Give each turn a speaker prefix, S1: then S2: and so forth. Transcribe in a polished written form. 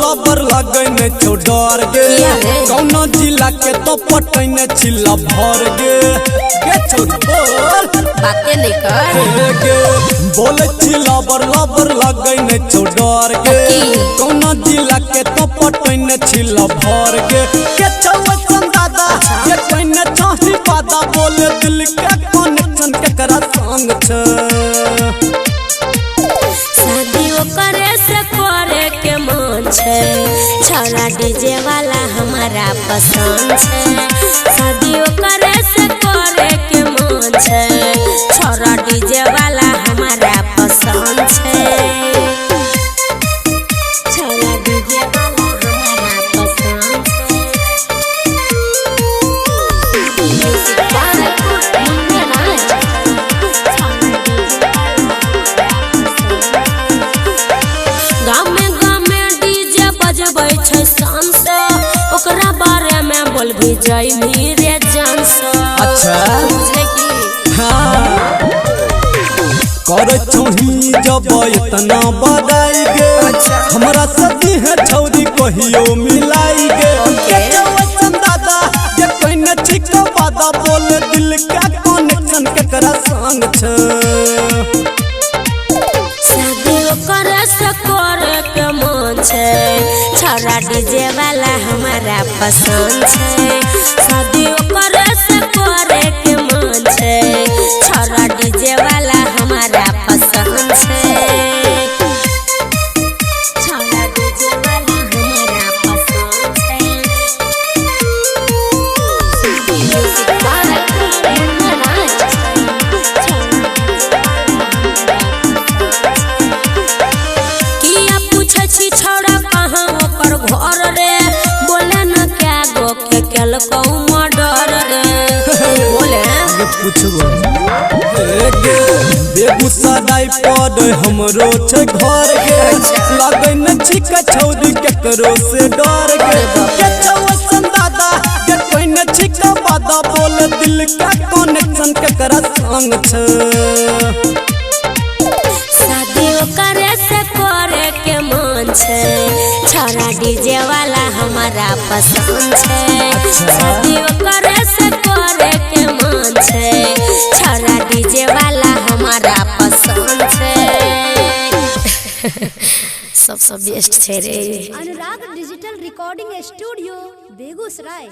S1: लबर लगने छौ डर गे कौनो जिला के तो पटने छिला भर गे छौ बोल
S2: बाते नहीं कर
S1: गे बोले छिला लबर लगने छौ डर गे कौनो जिला के तो पटने छिला भर गे छौ दादा ये कने चाही पादा बोले दिल के कनेक्शन केकरा संग छ
S2: करे से करे के मन छे छोरा डीजे वाला हमारा पसंद छे शादी करे से करे के मन छे छोरा डीजे वाला हमारा पसंद छे छोरा डीजे वाला हमारा पसंद छे ओकरा बारे में बोल भी जाई रे जान से
S1: अच्छा
S2: बुझले की
S1: हां कर छही जब इतना बधाई गे हमरा सदी है छौरी कहियो मिलाई गे दादा ये कने ठीक वादा बोल दिल का कनेक्शन केकरा संग छ
S2: शादी करे से करे के मन छे छोरा डीजे वाला हमारा पसंद छे शादी करे से करे के मन छे छोरा डीजे वाला हमारा पसंद छे छोरा डीजे वाला हमारा पसंद छे घर रे बोले न क्या गो के केल को मर्डर रे बोले
S1: पूछबो बेगूसराय पद हमरो छ घर गे लगै न छिक छौरी केकरो से डर गे चौसन दादा के कोई न छिक वादा बोल दिल का कनेक्शन केकरा संग छ
S2: शादी करे से करे के मन छे छोरा डीजे वाला हमारा पसंद छे शादी करे से करे के मन छे छोरा डीजे वाला हमारा पसंद छे सब बेस्ट छे रे।
S3: Anurag digital recording studio Begusarai.